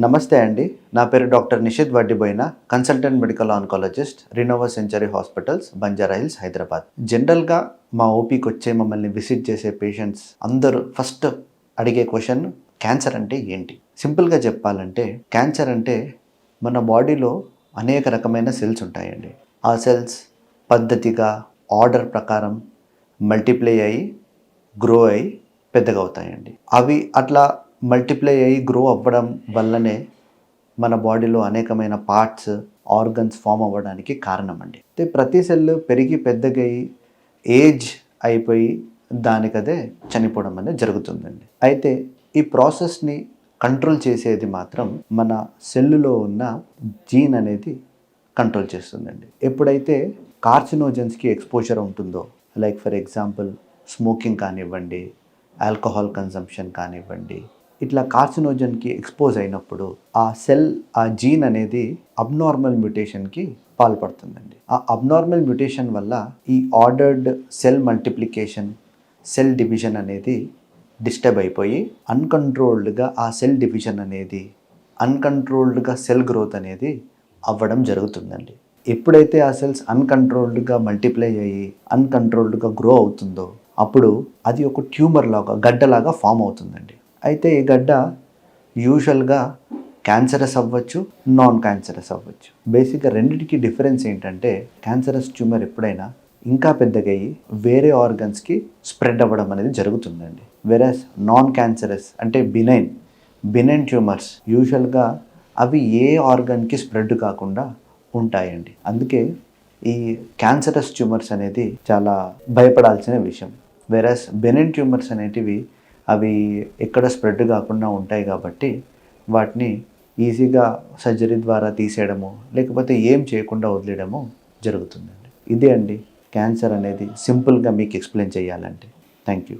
నమస్తే అండి. నా పేరు doctor Nishith Vaddiboina, consultant medical oncologist, Renova century hospitals, Banjara hills, Hyderabad. జనరల్‌గా మా ఓపీకి వచ్చే మమ్మల్ని విజిట్ చేసే పేషెంట్స్ అందరూ ఫస్ట్ అడిగే క్వెషన్ క్యాన్సర్ అంటే ఏంటి? సింపుల్‌గా చెప్పాలంటే క్యాన్సర్ అంటే మన బాడీలో అనేక రకమైన సెల్స్ ఉంటాయండి. ఆ సెల్స్ పద్ధతిగా ఆర్డర్ ప్రకారం మల్టిప్లై అయ్యి, గ్రో అయ్యి పెద్దగా అవుతాయండి. అవి అట్లా మల్టిప్లై అయ్యి గ్రో అవ్వడం వల్లనే మన బాడీలో అనేకమైన పార్ట్స్, ఆర్గన్స్ ఫామ్ అవ్వడానికి కారణం అండి. అయితే ప్రతి సెల్ పెరిగి పెద్దగయ్యి ఏజ్ అయిపోయి దానికదే చనిపోవడం అనేది జరుగుతుందండి. అయితే ఈ ప్రాసెస్ని కంట్రోల్ చేసేది మాత్రం మన సెల్లులో ఉన్న జీన్ అనేది కంట్రోల్ చేస్తుందండి. ఎప్పుడైతే కార్సినోజన్స్కి ఎక్స్పోజర్ ఉంటుందో, లైక్ ఫర్ ఎగ్జాంపుల్ స్మోకింగ్ కానివ్వండి, ఆల్కహాల్ కన్సంప్షన్ కానివ్వండి, ఇట్లా కార్సినోజన్కి ఎక్స్పోజ్ అయినప్పుడు ఆ జీన్ అనేది అబ్నార్మల్ మ్యుటేషన్కి పాల్పడుతుందండి. ఆ అబ్నార్మల్ మ్యుటేషన్ వల్ల ఈ ordered cell multiplication, cell division అనేది డిస్టర్బ్ అయిపోయి అన్కంట్రోల్డ్గా ఆ సెల్ డివిజన్ అనేది, అన్కంట్రోల్డ్గా సెల్ గ్రోత్ అనేది అవ్వడం జరుగుతుందండి. ఎప్పుడైతే ఆ సెల్స్ అన్కంట్రోల్డ్గా మల్టిప్లై అయ్యి అన్కంట్రోల్డ్గా గ్రో అవుతుందో అప్పుడు అది ఒక ట్యూమర్ లాగా, గడ్డలాగా ఫామ్ అవుతుందండి. అయితే ఈ గడ్డ యూజువల్గా క్యాన్సరస్ అవ్వచ్చు, నాన్ క్యాన్సరస్ అవ్వచ్చు. బేసిక్గా రెండింటికి డిఫరెన్స్ ఏంటంటే క్యాన్సరస్ ట్యూమర్ ఎప్పుడైనా ఇంకా పెద్దగయ్యి వేరే ఆర్గన్స్కి స్ప్రెడ్ అవ్వడం అనేది జరుగుతుందండి. వెరస్ నాన్ క్యాన్సరస్ అంటే బినైన్ ట్యూమర్స్ యూజువల్గా అవి ఏ ఆర్గన్కి స్ప్రెడ్ కాకుండా ఉంటాయండి. అందుకే ఈ క్యాన్సరస్ ట్యూమర్స్ అనేది చాలా భయపడాల్సిన విషయం. వెరస్ బెనిన్ ట్యూమర్స్ అనేటివి అవి ఎక్కడ స్ప్రెడ్ కాకుండా ఉంటాయి కాబట్టి వాటిని ఈజీగా సర్జరీ ద్వారా తీసేయడము, లేకపోతే ఏం చేయకుండా వదిలేయడము జరుగుతుందండి. ఇదే అండి క్యాన్సర్ అనేది సింపుల్గా మీకు ఎక్స్ప్లెయిన్ చేయాలంటే. Thank you.